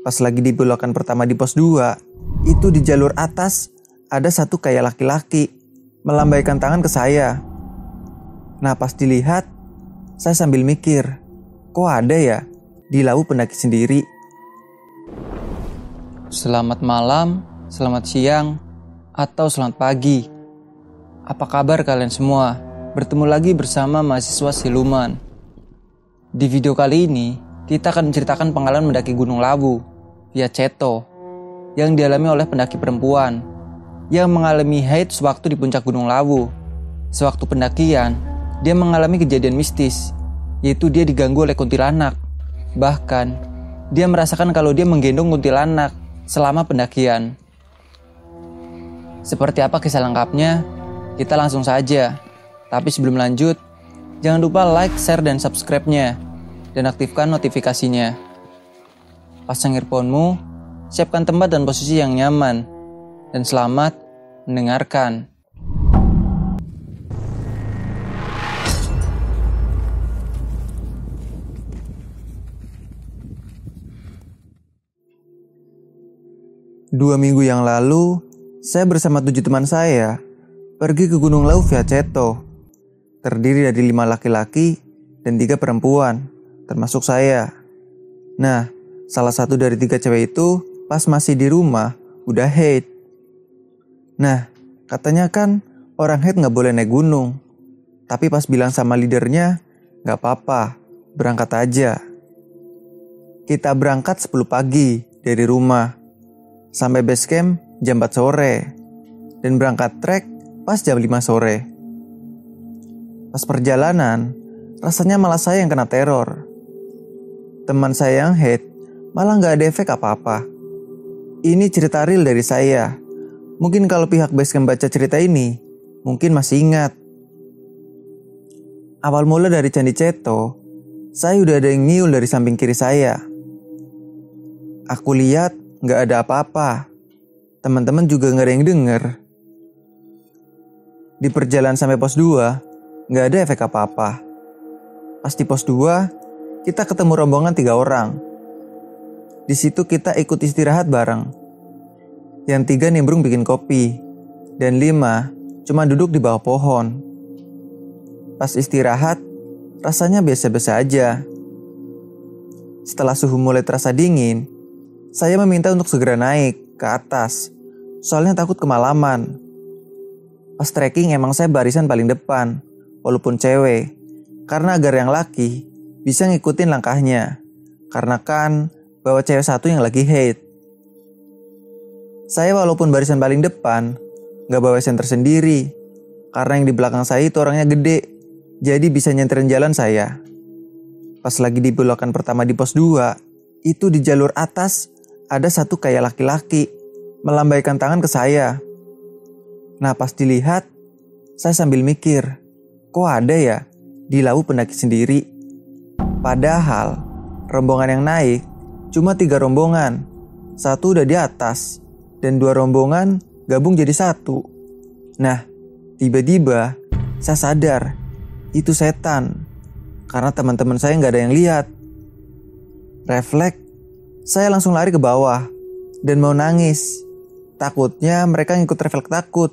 Pas lagi di belokan pertama di pos 2, itu di jalur atas ada satu kayak laki-laki melambaikan tangan ke saya. Nah pas dilihat, saya sambil mikir, kok ada ya di lawu pendaki sendiri? Selamat malam, selamat siang, atau selamat pagi. Apa kabar kalian semua? Bertemu lagi bersama mahasiswa Siluman. Di video kali ini, kita akan menceritakan pengalaman mendaki Gunung Lawu via Ceto yang dialami oleh pendaki perempuan yang mengalami haid sewaktu di puncak Gunung Lawu. Sewaktu pendakian, dia mengalami kejadian mistis, yaitu dia diganggu oleh kuntilanak. Bahkan, dia merasakan kalau dia menggendong kuntilanak selama pendakian. Seperti apa kisah lengkapnya? Kita langsung saja. Tapi sebelum lanjut, jangan lupa like, share, dan subscribe-nya. Dan aktifkan notifikasinya. Pasang earphone-mu, siapkan tempat dan posisi yang nyaman. Dan selamat mendengarkan. Dua minggu yang lalu, saya bersama 7 teman saya pergi ke Gunung Lawu via Ceto. Terdiri dari 5 laki-laki dan 3 perempuan, termasuk saya. Nah, salah satu dari 3 cewek itu pas masih di rumah udah haid. Nah, katanya kan orang haid gak boleh naik gunung. Tapi pas bilang sama leadernya, gak apa-apa, berangkat aja. Kita berangkat 10 pagi dari rumah. Sampai base camp jam 4 sore. Dan berangkat trek pas jam 5 sore. Pas perjalanan, rasanya malah saya yang kena teror. Teman saya yang haid malah gak ada efek apa-apa. Ini cerita real dari saya. Mungkin kalau pihak basecamp baca cerita ini, mungkin masih ingat. Awal mula dari Candi Ceto, saya udah ada yang nyiul dari samping kiri saya. Aku lihat gak ada apa-apa. Teman-teman juga gak ada yang denger. Di perjalanan sampai pos 2, gak ada efek apa-apa. Pas di pos 2, kita ketemu rombongan 3 orang. Di situ kita ikut istirahat bareng. Yang 3 nimbrung bikin kopi. Dan 5 cuma duduk di bawah pohon. Pas istirahat, rasanya biasa-biasa aja. Setelah suhu mulai terasa dingin, saya meminta untuk segera naik ke atas. Soalnya takut kemalaman. Pas trekking emang saya barisan paling depan, walaupun cewek. Karena agar yang laki bisa ngikutin langkahnya. Karena kan bawa cewek satu yang lagi haid. Saya walaupun barisan paling depan, gak bawa senter sendiri. Karena yang di belakang saya itu orangnya gede, jadi bisa nyenterin jalan saya. Pas lagi di belokan pertama di pos 2, itu di jalur atas ada satu kayak laki-laki melambaikan tangan ke saya. Nah pas dilihat, saya sambil mikir, kok ada ya di lawu pendaki sendiri? Padahal rombongan yang naik cuma 3 rombongan. 1 udah di atas dan 2 rombongan gabung jadi 1. Nah tiba-tiba saya sadar itu setan. Karena teman-teman saya gak ada yang lihat. Refleks, saya langsung lari ke bawah dan mau nangis. Takutnya mereka ngikut refleks takut.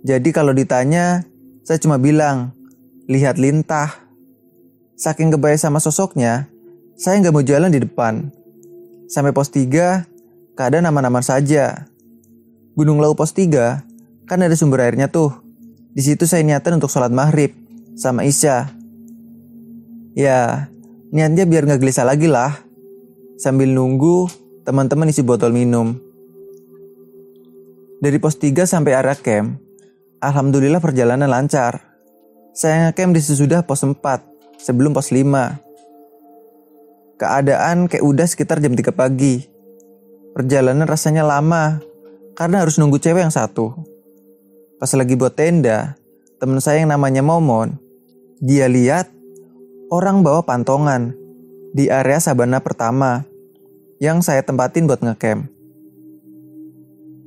Jadi kalau ditanya, saya cuma bilang, lihat lintah. Saking kebayang sama sosoknya, saya gak mau jalan di depan. Sampai pos 3, keadaan aman-aman saja. Gunung Lawu pos 3, kan ada sumber airnya tuh. Di situ saya niatan untuk sholat maghrib sama isya. Ya, niatnya biar gak gelisah lagi lah. Sambil nunggu teman-teman isi botol minum. Dari pos 3 sampai area camp, alhamdulillah perjalanan lancar. Saya ngecamp di sesudah pos 4, sebelum pos 5. Keadaan kayak udah sekitar jam 3 pagi. Perjalanan rasanya lama, karena harus nunggu cewek yang satu. Pas lagi buat tenda, teman saya yang namanya Momon, dia lihat orang bawa pantongan di area sabana pertama yang saya tempatin buat ngecamp.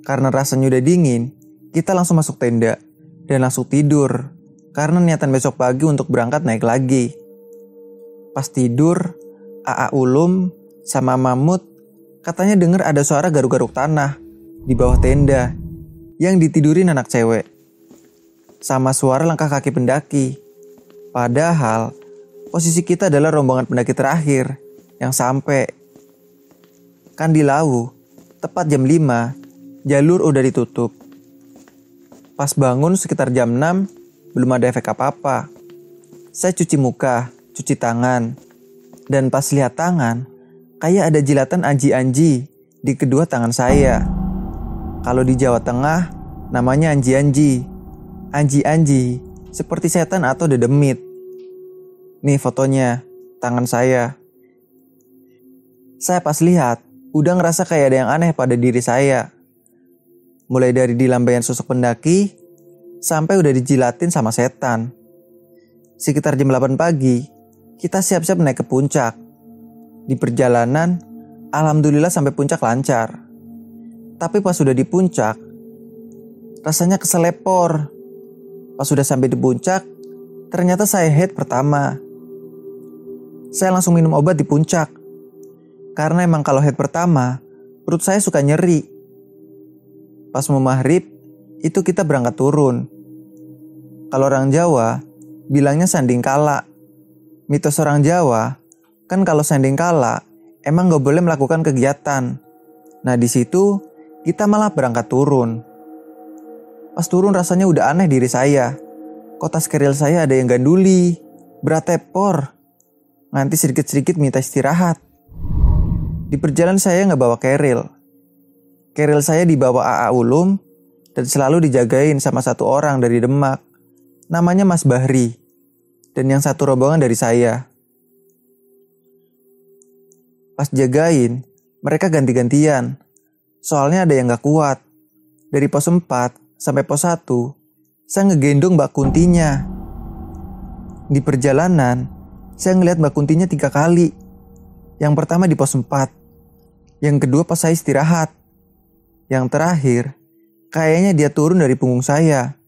Karena rasanya udah dingin, kita langsung masuk tenda dan langsung tidur. Karena niatan besok pagi untuk berangkat naik lagi. Pas tidur, AA Ulum sama Mamut Katanya dengar ada suara garuk-garuk tanah di bawah tenda yang ditidurin anak cewek. Sama suara langkah kaki pendaki. Padahal posisi kita adalah rombongan pendaki terakhir yang sampai. Kan di Lawu, tepat jam 5, jalur udah ditutup. Pas bangun sekitar jam 6, belum ada efek apa-apa. Saya cuci muka, cuci tangan. Dan pas lihat tangan, kayak ada jilatan anji-anji di kedua tangan saya. Kalau di Jawa Tengah, namanya anji-anji. Anji-anji, seperti setan atau dedemit. Nih fotonya, tangan saya. Saya pas lihat, udah ngerasa kayak ada yang aneh pada diri saya. Mulai dari di lambaian sosok pendaki, sampai udah dijilatin sama setan. Sekitar jam 8 pagi, kita siap-siap naik ke puncak. Di perjalanan, alhamdulillah sampai puncak lancar. Tapi pas sudah di puncak, rasanya keselepor. Pas sudah sampai di puncak, ternyata saya head pertama. Saya langsung minum obat di puncak. Karena emang kalau head pertama, perut saya suka nyeri. Pas mau maghrib, itu kita berangkat turun. Kalau orang Jawa, bilangnya sanding kala. Mitos orang Jawa, kan kalau sanding kala, emang gak boleh melakukan kegiatan. Nah di situ kita malah berangkat turun. Pas turun rasanya udah aneh diri saya. Kok tas keril saya ada yang ganduli, berat tepor. Nanti sedikit-sedikit minta istirahat. Di perjalanan saya gak bawa keril. Keril saya dibawa AA Ulum dan selalu dijagain sama satu orang dari Demak. Namanya Mas Bahri. Dan yang satu rombongan dari saya. Pas jagain, mereka ganti-gantian. Soalnya ada yang gak kuat. Dari pos 4 sampai pos 1, saya ngegendong Mbak Kuntinya. Di perjalanan, saya ngeliat Mbak Kuntinya 3 kali. Yang pertama di pos 4. Yang kedua pas saya istirahat. Yang terakhir, kayaknya dia turun dari punggung saya.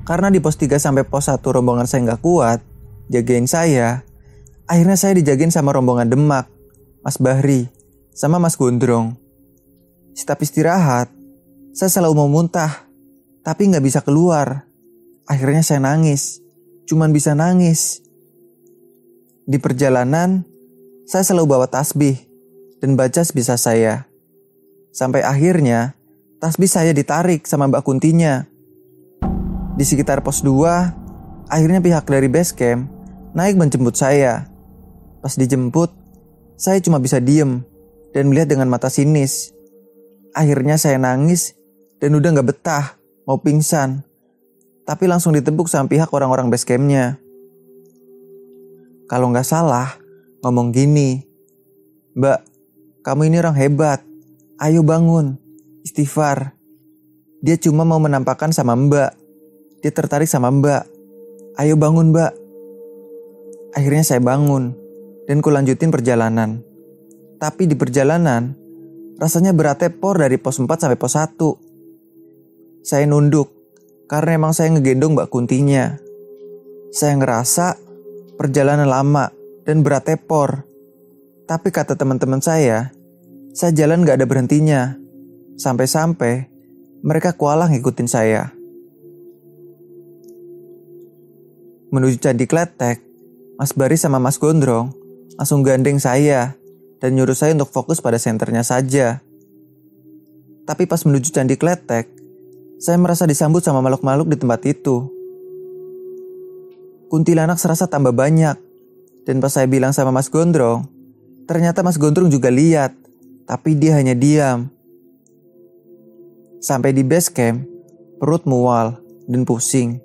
Karena di pos 3 sampai pos 1 rombongan saya gak kuat, jagain saya. Akhirnya saya dijagain sama rombongan Demak, Mas Bahri, sama Mas Gondrong. Setiap istirahat, saya selalu mau muntah, tapi gak bisa keluar. Akhirnya saya nangis, cuman bisa nangis. Di perjalanan, saya selalu bawa tasbih dan baca sebisa saya. Sampai akhirnya, tasbih saya ditarik sama Mbak Kuntinya. Di sekitar pos 2, akhirnya pihak dari base camp naik menjemput saya. Pas dijemput, saya cuma bisa diem dan melihat dengan mata sinis. Akhirnya saya nangis dan udah gak betah, mau pingsan. Tapi langsung ditepuk sama pihak orang-orang base campnya. Kalau gak salah, ngomong gini, "Mbak, kamu ini orang hebat. Ayo bangun, istighfar. Dia cuma mau menampakkan sama Mbak. Dia tertarik sama Mbak. Ayo bangun, Mbak." Akhirnya saya bangun dan kulanjutin perjalanan. Tapi di perjalanan, rasanya berat tepor dari pos 4 sampai pos 1. Saya nunduk, karena emang saya ngegendong Mbak Kuntinya. Saya ngerasa perjalanan lama dan berat tepor. Tapi kata teman-teman saya jalan gak ada berhentinya. Sampai-sampai mereka kualah ngikutin saya. Menuju Candi Kletek, Mas Bari sama Mas Gondrong langsung gandeng saya dan nyuruh saya untuk fokus pada senternya saja. Tapi pas menuju Candi Kletek, saya merasa disambut sama makhluk-makhluk di tempat itu. Kuntilanak serasa tambah banyak. Dan pas saya bilang sama Mas Gondrong, ternyata Mas Gondrong juga lihat, tapi dia hanya diam. Sampai di base camp, perut mual dan pusing.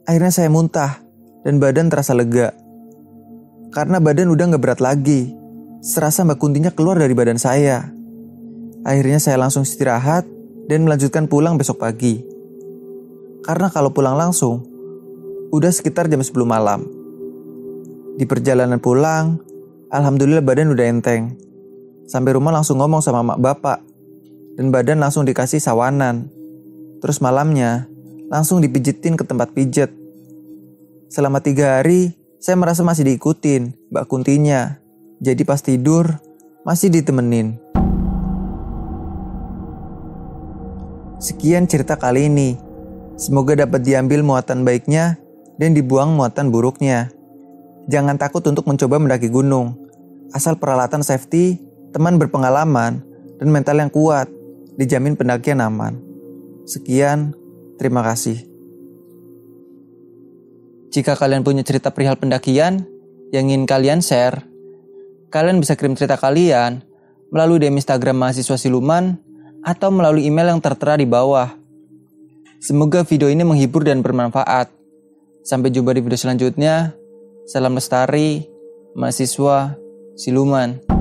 Akhirnya saya muntah dan badan terasa lega. Karena badan udah gak berat lagi. Serasa Mbak Kuntinya keluar dari badan saya. Akhirnya saya langsung istirahat dan melanjutkan pulang besok pagi. Karena kalau pulang langsung, udah sekitar jam 10 malam. Di perjalanan pulang, alhamdulillah badan udah enteng. Sampai rumah langsung ngomong sama mak bapak. Dan badan langsung dikasih sawanan. Terus malamnya, langsung dipijitin ke tempat pijet. Selama 3 hari, saya merasa masih diikutin Mbak Kuntinya. Jadi pas tidur, masih ditemenin. Sekian cerita kali ini. Semoga dapat diambil muatan baiknya dan dibuang muatan buruknya. Jangan takut untuk mencoba mendaki gunung. Asal peralatan safety, teman berpengalaman, dan mental yang kuat, dijamin pendakian aman. Sekian, terima kasih. Jika kalian punya cerita perihal pendakian yang ingin kalian share, kalian bisa kirim cerita kalian melalui DM Instagram Mahasiswa Siluman atau melalui email yang tertera di bawah. Semoga video ini menghibur dan bermanfaat. Sampai jumpa di video selanjutnya. Salam lestari, Mahasiswa Siluman.